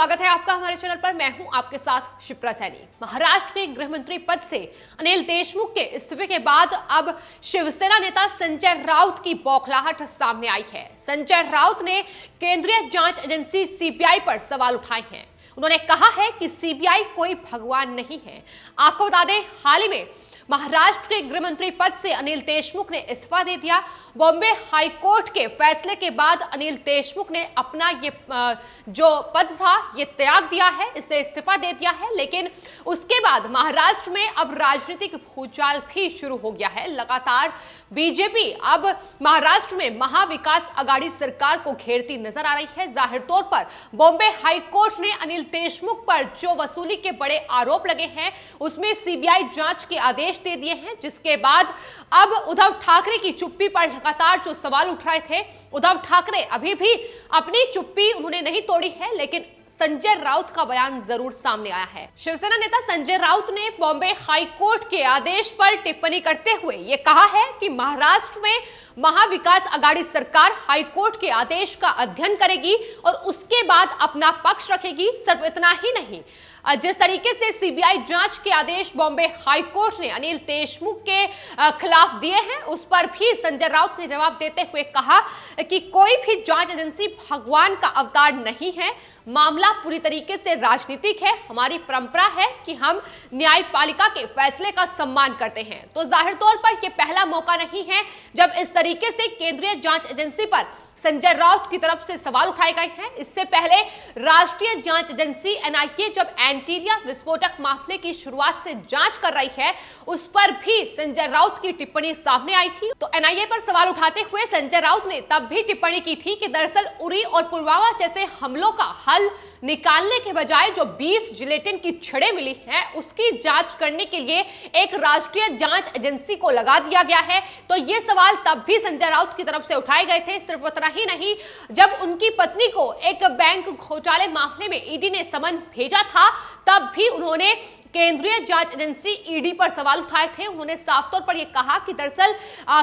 स्वागत है आपका हमारे चैनल पर। मैं हूं आपके साथ शिप्रा सैनी। महाराष्ट्र के गृह मंत्री पद से अनिल देशमुख के इस्तीफे के बाद अब शिवसेना नेता संजय राउत की बौखलाहट सामने आई है। संजय राउत ने केंद्रीय जांच एजेंसी सीबीआई पर सवाल उठाए हैं। उन्होंने कहा है कि सीबीआई कोई भगवान नहीं है। आपको बता दें, हाल ही में महाराष्ट्र के गृह मंत्री पद से अनिल देशमुख ने इस्तीफा दे दिया। बॉम्बे हाई कोर्ट के फैसले के बाद अनिल देशमुख ने अपना ये जो पद था ये त्याग दिया है, इसे इस्तीफा दे दिया है। लेकिन उसके बाद महाराष्ट्र में अब राजनीतिक भूचाल भी शुरू हो गया है। लगातार बीजेपी अब महाराष्ट्र में महाविकास आघाड़ी सरकार को घेरती नजर आ रही है। जाहिर तौर पर बॉम्बे हाई कोर्ट ने अनिल देशमुख पर जो वसूली के बड़े आरोप लगे हैं उसमें सीबीआई जांच के आदेश दे दिए हैं, जिसके बाद अब उद्धव ठाकरे की चुप्पी पर लगातार जो सवाल उठ रहे थे, उद्धव ठाकरे अभी भी अपनी चुप्पी उन्होंने नहीं तोड़ी है, लेकिन संजय राउत का बयान जरूर सामने आया है। शिवसेना नेता संजय राउत ने बॉम्बे हाई कोर्ट के आदेश पर टिप्पणी करते हुए यह कहा है कि महाराष्ट्र में महाविकास आघाड़ी सरकार हाई कोर्ट के आदेश का अध्ययन करेगी और उसके बाद अपना पक्ष रखेगी। सिर्फ इतना ही नहीं, जिस तरीके से सीबीआई जांच के आदेश बॉम्बे हाई कोर्ट ने अनिल देशमुख के खिलाफ दिए हैं, उस पर भी संजय राउत ने जवाब देते हुए कहा कि कोई भी जांच एजेंसी भगवान का अवतार नहीं है। मामला पूरी तरीके से राजनीतिक है। हमारी परंपरा है कि हम न्यायपालिका के फैसले का सम्मान करते हैं। तो जाहिर तौर पर यह पहला मौका नहीं है जब इस तरीके से केंद्रीय जांच एजेंसी पर संजय राउत की तरफ से सवाल उठाए गए हैं। इससे पहले राष्ट्रीय जांच एजेंसी एनआईए जब एंटीलिया विस्फोटक मामले की शुरुआत से जांच कर रही है, उस पर भी संजय राउत की टिप्पणी सामने आई थी। तो एनआईए पर सवाल उठाते हुए संजय राउत ने तब भी टिप्पणी की थी कि दरअसल उरी और पुलवामा जैसे हमलों का हल निकालने के बजाय जो 20 जिलेटिन की छड़ें मिली हैं उसकी जांच करने के लिए एक राष्ट्रीय जांच एजेंसी को लगा दिया गया है। तो ये सवाल तब भी संजय राउत की तरफ से उठाए गए थे। सिर्फ उतना ही नहीं, जब उनकी पत्नी को एक बैंक घोटाले मामले में ईडी ने समन भेजा था, तब भी उन्होंने केंद्रीय जांच एजेंसी ईडी पर सवाल उठाए थे। उन्होंने साफ तौर पर यह कहा कि दरअसल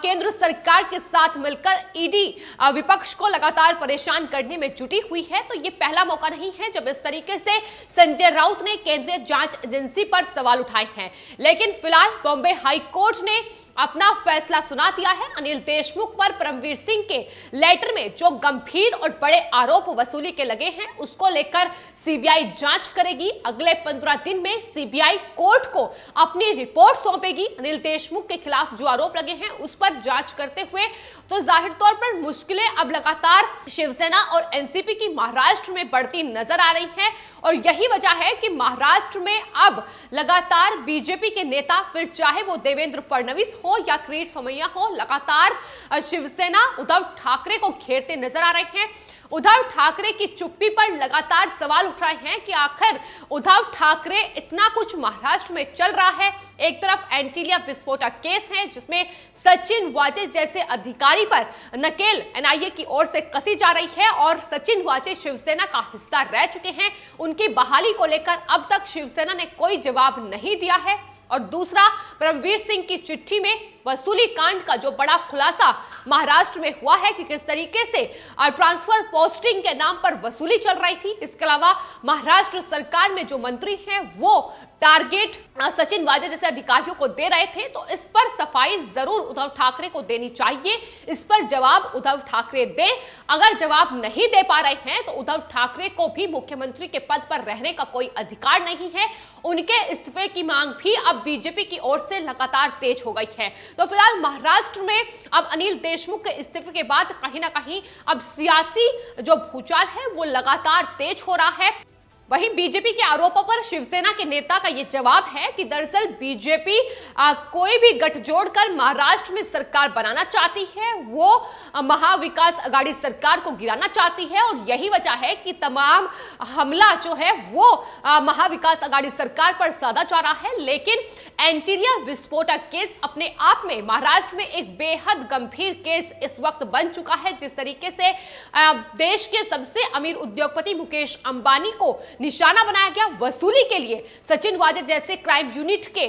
केंद्र सरकार के साथ मिलकर ईडी विपक्ष को लगातार परेशान करने में जुटी हुई है। तो यह पहला मौका नहीं है जब इस तरीके से संजय राउत ने केंद्रीय जांच एजेंसी पर सवाल उठाए हैं। लेकिन फिलहाल बॉम्बे हाई कोर्ट ने अपना फैसला सुना दिया है। अनिल देशमुख पर परमवीर सिंह के लेटर में जो गंभीर और बड़े आरोप वसूली के लगे हैं उसको लेकर सीबीआई जांच करेगी। अगले 15 दिन में सीबीआई कोर्ट को अपनी रिपोर्ट सौंपेगी। अनिल देशमुख के खिलाफ जो आरोप लगे हैं उस पर जांच करते हुए तो जाहिर तौर पर मुश्किलें अब लगातार शिवसेना और एनसीपी की महाराष्ट्र में बढ़ती नजर आ रही है। और यही वजह है कि महाराष्ट्र में अब लगातार बीजेपी के नेता, फिर चाहे वो देवेंद्र फडणवीस हो या किरीट सोमैया हो, लगातार शिवसेना उद्धव ठाकरे को घेरते नजर आ रहे हैं। उद्धव ठाकरे की चुप्पी पर लगातार सवाल उठ रहे हैं कि आखिर उद्धव ठाकरे इतना कुछ महाराष्ट्र में चल रहा है। एक तरफ एंटीलिया विस्फोटक केस है जिसमें सचिन वाजे जैसे अधिकारी पर नकेल एनआईए की ओर से कसी जा रही है और सचिन वाजे शिवसेना का हिस्सा रह चुके हैं। उनकी बहाली को लेकर अब तक शिवसेना ने कोई जवाब नहीं दिया है। और दूसरा, परमवीर सिंह की चिट्ठी में वसूली कांड का जो बड़ा खुलासा महाराष्ट्र में हुआ है कि किस तरीके से ट्रांसफर पोस्टिंग के नाम पर वसूली चल रही थी। इसके अलावा महाराष्ट्र सरकार में जो मंत्री हैं वो टारगेट सचिन वाजे जैसे अधिकारियों को दे रहे थे। तो इस पर सफाई जरूर उद्धव ठाकरे को देनी चाहिए। इस पर जवाब उद्धव ठाकरे दें। अगर जवाब नहीं दे पा रहे हैं तो उद्धव ठाकरे को भी मुख्यमंत्री के पद पर रहने का कोई अधिकार नहीं है। उनके इस्तीफे की मांग भी अब बीजेपी की ओर से लगातार तेज हो गई है। तो फिलहाल महाराष्ट्र में अब अनिल देशमुख के इस्तीफे के बाद कहीं ना कहीं अब सियासी जो भूचाल है वो लगातार तेज हो रहा है। वहीं बीजेपी के आरोपों पर शिवसेना के नेता का यह जवाब है कि दरअसल बीजेपी कोई भी गठजोड़ कर महाराष्ट्र में सरकार बनाना चाहती है, वो महाविकास आघाड़ी सरकार को गिराना चाहती है और यही वजह है कि तमाम हमला जो है वो महाविकास आघाड़ी सरकार पर साधा जा रहा है। लेकिन एंटीलिया विस्फोटक केस अपने आप में महाराष्ट्र में एक बेहद गंभीर केस इस वक्त बन चुका है। जिस तरीके से देश के सबसे अमीर उद्योगपति मुकेश अंबानी को निशाना बनाया गया वसूली के लिए, सचिन वाजे जैसे क्राइम यूनिट के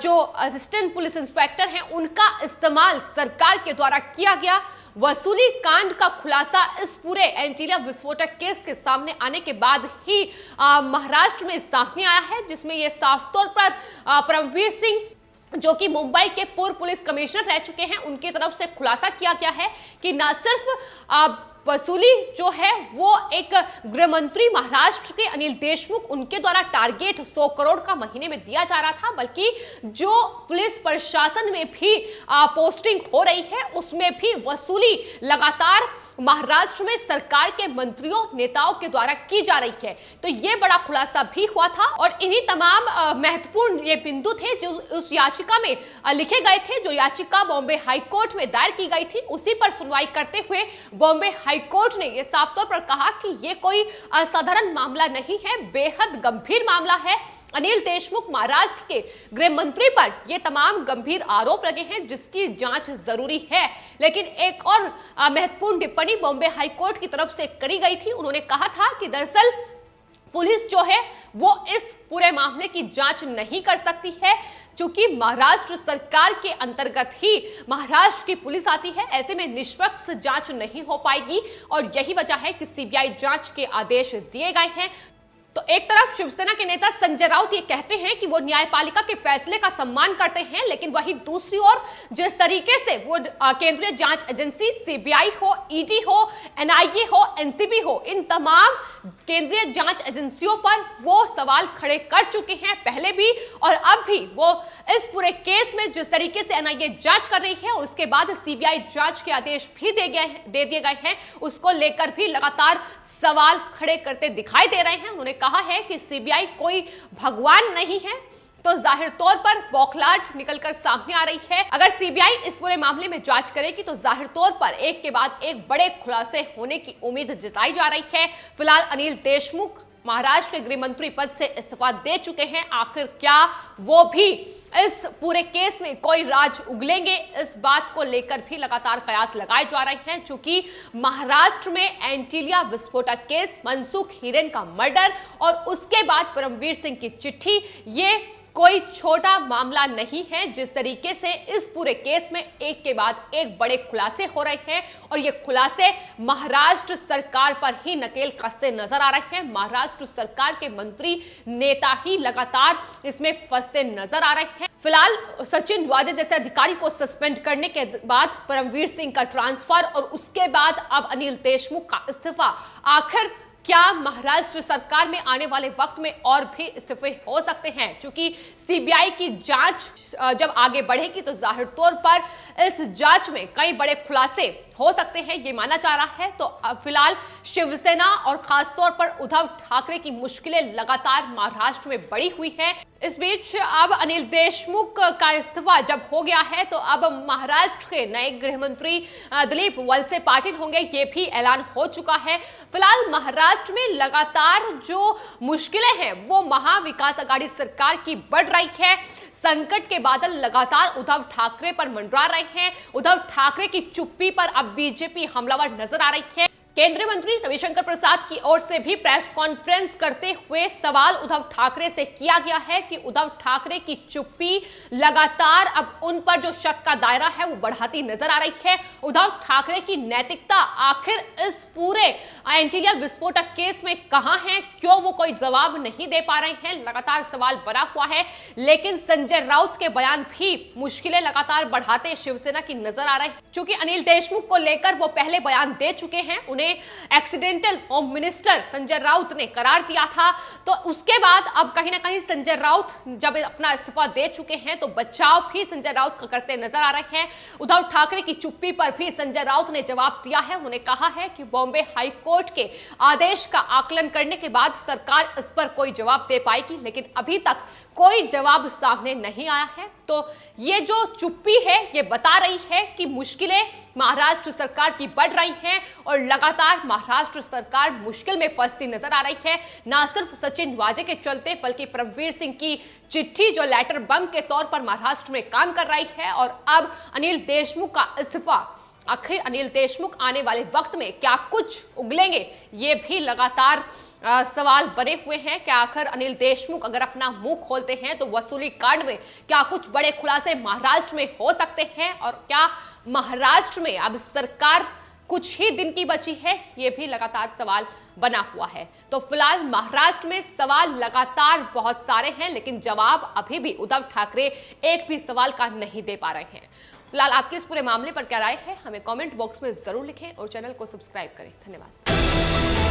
जो असिस्टेंट पुलिस इंस्पेक्टर हैं उनका इस्तेमाल सरकार के द्वारा किया गया। वसूली कांड का खुलासा इस पूरे एंटीलिया विस्फोटक केस के सामने आने के बाद ही महाराष्ट्र में सामने आया है, जिसमें यह साफ तौर पर परमवीर सिंह जो कि मुंबई के पूर्व पुलिस कमिश्नर रह चुके हैं, उनकी तरफ से खुलासा किया गया है कि न सिर्फ वसूली जो है वो एक गृह मंत्री महाराष्ट्र के अनिल देशमुख उनके द्वारा टारगेट 100 करोड़ का महीने में दिया जा रहा था, बल्कि जो पुलिस प्रशासन में भी पोस्टिंग हो रही है उसमें भी वसूली लगातार महाराष्ट्र में सरकार के मंत्रियों नेताओं के द्वारा की जा रही है। तो ये बड़ा खुलासा भी हुआ था और इन्हीं तमाम महत्वपूर्ण ये बिंदु थे जो उस याचिका में लिखे गए थे। जो याचिका बॉम्बे हाईकोर्ट में दायर की गई थी, उसी पर सुनवाई करते हुए बॉम्बे हाईकोर्ट ने यह साफ तौर पर कहा कि ये कोई असाधारण मामला नहीं है, बेहद गंभीर मामला है। अनिल देशमुख महाराष्ट्र के गृह मंत्री पर ये तमाम गंभीर आरोप लगे हैं जिसकी जांच जरूरी है। लेकिन एक और महत्वपूर्ण टिप्पणी बॉम्बे हाईकोर्ट की तरफ से करी गई थी। उन्होंने कहा था कि दरअसल पुलिस जो है वो इस पूरे मामले की जांच नहीं कर सकती है, क्योंकि महाराष्ट्र सरकार के अंतर्गत ही महाराष्ट्र की पुलिस आती है। ऐसे में निष्पक्ष जांच नहीं हो पाएगी और यही वजह है कि सीबीआई जांच के आदेश दिए गए हैं। तो एक तरफ शिवसेना के नेता संजय राउत ये कहते हैं कि वो न्यायपालिका के फैसले का सम्मान करते हैं, लेकिन वहीं दूसरी ओर जिस तरीके से वो केंद्रीय जांच एजेंसी सीबीआई हो, ईडी हो, एनआईए हो, एनसीबी हो, इन तमाम केंद्रीय जांच एजेंसियों पर वो सवाल खड़े कर चुके हैं पहले भी और अब भी। वो इस पूरे केस में जिस तरीके से एनआईए जांच कर रही है और उसके बाद सीबीआई जांच के आदेश भी दे दिए गए हैं, उसको लेकर भी लगातार सवाल खड़े करते दिखाई दे रहे हैं। उन्होंने कहा है कि सीबीआई कोई भगवान नहीं है, तो जाहिर तौर पर बौखलाहट निकलकर सामने आ रही है। अगर सीबीआई इस पूरे मामले में जांच करेगी तो जाहिर तौर पर एक के बाद एक बड़े खुलासे होने की उम्मीद जताई जा रही है। फिलहाल अनिल देशमुख महाराष्ट्र के गृह मंत्री पद से इस्तीफा दे चुके हैं। आखिर क्या वो भी इस पूरे केस में कोई राज उगलेंगे, इस बात को लेकर भी लगातार कयास लगाए जा रहे हैं। चूंकि महाराष्ट्र में एंटीलिया विस्फोटक केस, मनसुख हिरेन का मर्डर और उसके बाद परमवीर सिंह की चिट्ठी, ये कोई छोटा मामला नहीं है। जिस तरीके से इस पूरे केस में एक के बाद एक बड़े खुलासे हो रहे हैं और ये खुलासे महाराष्ट्र सरकार पर ही नकेल कसते नजर आ रहे हैं। महाराष्ट्र सरकार के मंत्री नेता ही लगातार इसमें फंसते नजर आ रहे हैं। फिलहाल सचिन वाजे जैसे अधिकारी को सस्पेंड करने के बाद परमवीर सिंह का ट्रांसफर और उसके बाद अब अनिल देशमुख का इस्तीफा, आखिर क्या महाराष्ट्र सरकार में आने वाले वक्त में और भी इस्तीफे हो सकते हैं? क्योंकि सीबीआई की जांच जब आगे बढ़ेगी तो जाहिर तौर पर इस जांच में कई बड़े खुलासे हो सकते हैं, ये माना जा रहा है। तो फिलहाल शिवसेना और खासतौर पर उद्धव ठाकरे की मुश्किलें लगातार महाराष्ट्र में बढ़ी हुई है। इस बीच अब अनिल देशमुख का इस्तीफा जब हो गया है तो अब महाराष्ट्र के नए गृह मंत्री दिलीप वलसे पाटिल होंगे, ये भी ऐलान हो चुका है। फिलहाल महाराष्ट्र में लगातार जो मुश्किलें हैं वो महाविकास आघाड़ी सरकार की बढ़ रही है। संकट के बादल लगातार उद्धव ठाकरे पर मंडरा रहे हैं। उद्धव ठाकरे की चुप्पी पर अब बीजेपी हमलावर नजर आ रही है। केंद्रीय मंत्री रविशंकर प्रसाद की ओर से भी प्रेस कॉन्फ्रेंस करते हुए सवाल उद्धव ठाकरे से किया गया है कि उद्धव ठाकरे की चुप्पी लगातार अब उन पर जो शक का दायरा है वो बढ़ाती नजर आ रही है। उद्धव ठाकरे की नैतिकता आखिर इस पूरे एंटीलिया विस्फोटक केस में कहां है? क्यों वो कोई जवाब नहीं दे पा रहे हैं? लगातार सवाल बना हुआ है। लेकिन संजय राउत के बयान भी मुश्किलें लगातार बढ़ाते शिवसेना की नजर आ रही है। चूंकि अनिल देशमुख को लेकर वो पहले बयान दे चुके हैं, उन्हें accidental home minister Sanjay Raut ने करार दिया था, तो उसके बाद अब कहीं ना कहीं संजय राउत जब अपना इस्तीफा दे चुके हैं तो बचाव भी संजय राउत का करते नजर आ रहे हैं। उद्धव ठाकरे की चुप्पी पर भी संजय राउत ने जवाब दिया है। उन्होंने कहा है कि बॉम्बे हाई कोर्ट के आदेश का आकलन करने के बाद सरकार इस पर कोई जवाब दे पाएगी, लेकिन अभी तक कोई जवाब सामने नहीं आया है। तो ये जो चुप्पी है ये बता रही है कि मुश्किलें महाराष्ट्र सरकार की बढ़ रही हैं और लगातार महाराष्ट्र सरकार मुश्किल में फंसती नजर आ रही है। ना सिर्फ सचिन वाजे के चलते बल्कि परमवीर सिंह की चिट्ठी जो लेटर बम के तौर पर महाराष्ट्र में काम कर रही है और अब अनिल देशमुख का इस्तीफा आखिर अनिल देशमुख आने वाले वक्त में क्या कुछ उगलेंगे, ये भी लगातार सवाल बने हुए हैं। क्या आखिर अनिल देशमुख अगर अपना मुंह खोलते हैं तो वसूली कांड में क्या कुछ बड़े खुलासे महाराष्ट्र में हो सकते हैं, और क्या महाराष्ट्र में अब सरकार कुछ ही दिन की बची है, ये भी लगातार सवाल बना हुआ है। तो फिलहाल महाराष्ट्र में सवाल लगातार बहुत सारे हैं, लेकिन जवाब अभी भी उद्धव ठाकरे एक भी सवाल का नहीं दे पा रहे हैं। फिलहाल आपके इस पूरे मामले पर क्या राय है, हमें कमेंट बॉक्स में जरूर लिखें और चैनल को सब्सक्राइब करें। धन्यवाद।